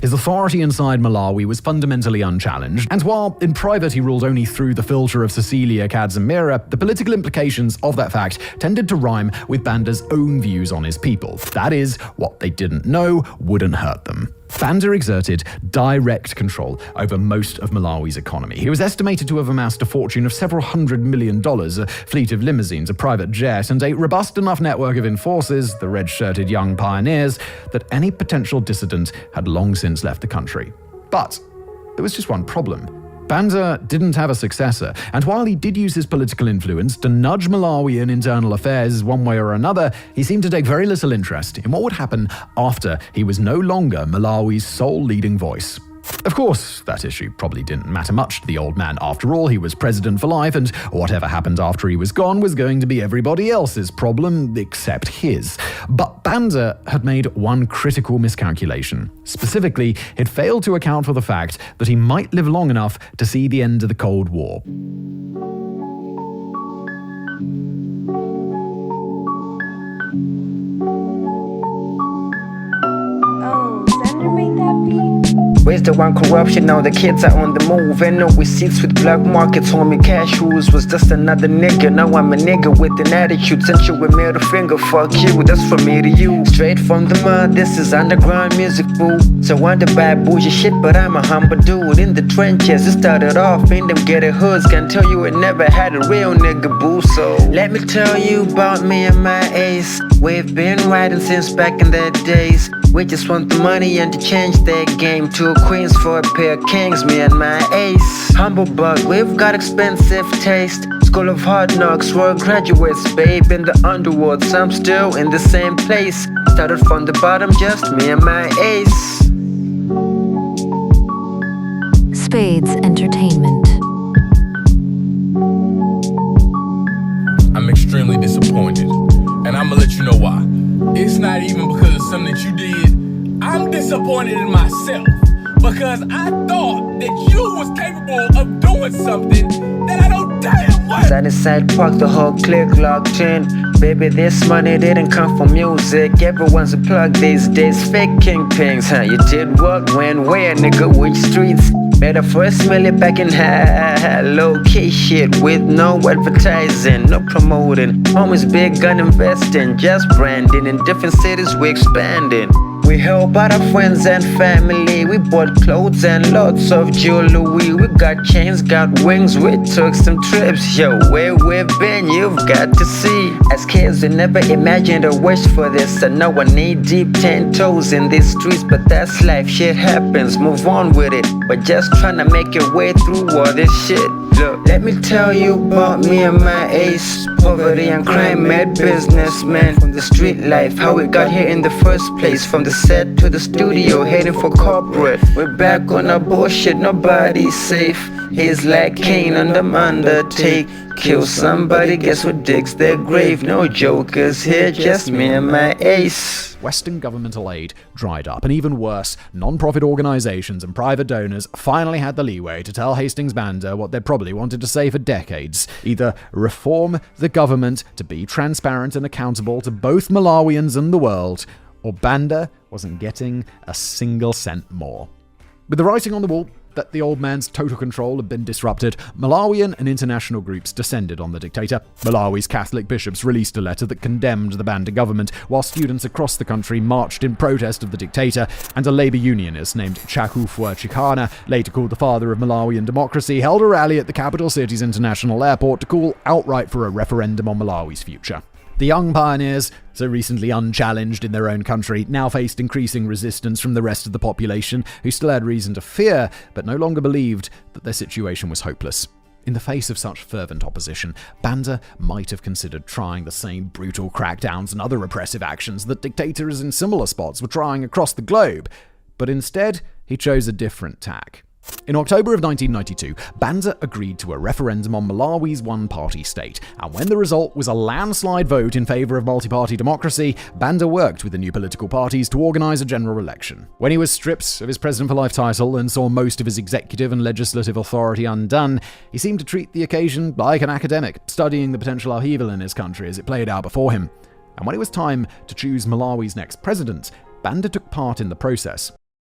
His authority inside Malawi was fundamentally unchallenged, and while in private he ruled only through the filter of Cecilia Kadzimira, the political implications of that fact tended to rhyme with Banda's own views on his people. That is, what they didn't know wouldn't hurt them. Banda exerted direct control over most of Malawi's economy. He was estimated to have amassed a fortune of several $100 million, a fleet of limousines, a private jet, and a robust enough network of enforcers, the red-shirted young pioneers, that any potential dissident had long since left the country. But there was just one problem. Banda didn't have a successor, and while he did use his political influence to nudge Malawi in internal affairs one way or another, he seemed to take very little interest in what would happen after he was no longer Malawi's sole leading voice. Of course, that issue probably didn't matter much to the old man. After all, he was president for life, and whatever happened after he was gone was going to be everybody else's problem except his. But Banda had made one critical miscalculation. Specifically, he'd failed to account for the fact that he might live long enough to see the end of the Cold War. Oh, Xander made that beat? Where's the one corruption? Now the kids are on the move. And no receipts with black markets. Homie cashews was just another nigga. Now I'm a nigga with an attitude. Sent you a middle finger, fuck you, that's from me to you. Straight from the mud, this is underground music, boo. So wonder bad bougie shit, but I'm a humble dude. In the trenches, it started off in them ghetto hoods. Can tell you it never had a real nigga, boo. So let me tell you about me and my ace. We've been riding since back in the days. We just want the money and to change their game. Two queens for a pair of kings, me and my ace. Humble bug, we've got expensive taste. School of hard knocks, we're graduates, babe. In the underworld, I'm still in the same place. Started from the bottom, just me and my ace. Spades Entertainment. I'm extremely disappointed, and I'ma let you know why. It's not even because of something that you did. I'm disappointed in myself because I thought that you was capable of doing something that I know damn well. Sunnyside Park, the whole clique locked in. Baby, this money didn't come from music. Everyone's a plug these days. Fake kingpins, huh? You did what, when, where, nigga, which streets? Made a first million back in L.A.W.K.I shit with no advertising, no promoting. Homies big gun investing, just branding. In different cities we expanding. We help out our friends and family. We bought clothes and lots of jewelry. We got chains, got wings. We took some trips. Yo, where we've been, you've got to see. As kids, we never imagined or wished for this. I know I need deep 10 toes in these streets, but that's life. Shit happens. Move on with it. But just trying to make your way through all this shit. Look, let me tell you about me and my ace. Poverty and crime made businessmen. From the street life, how we got here in the first place. From the set to the studio, heading for corporate. We're back on our bullshit, nobody's safe. He's like Cain on the undertake. Kill somebody, guess what digs their grave. No jokers here, just me and my ace. Western governmental aid dried up, and even worse, non-profit organizations and private donors finally had the leeway to tell Hastings Banda what they'd probably wanted to say for decades. Either reform the government to be transparent and accountable to both Malawians and the world, or Banda wasn't getting a single cent more. With the writing on the wall that the old man's total control had been disrupted, Malawian and international groups descended on the dictator. Malawi's Catholic bishops released a letter that condemned the Banda government, while students across the country marched in protest of the dictator, and a labor unionist named Chakufwa Chikana, later called the father of Malawian democracy, held a rally at the capital city's international airport to call outright for a referendum on Malawi's future. The young pioneers, so recently unchallenged in their own country, now faced increasing resistance from the rest of the population, who still had reason to fear, but no longer believed that their situation was hopeless. In the face of such fervent opposition, Banda might have considered trying the same brutal crackdowns and other repressive actions that dictators in similar spots were trying across the globe, but instead he chose a different tack. In October of 1992, Banda agreed to a referendum on Malawi's one-party state, and when the result was a landslide vote in favor of multi-party democracy, Banda worked with the new political parties to organize a general election. When he was stripped of his president-for-life title and saw most of his executive and legislative authority undone, he seemed to treat the occasion like an academic, studying the potential upheaval in his country as it played out before him. And when it was time to choose Malawi's next president, Banda took part in the process.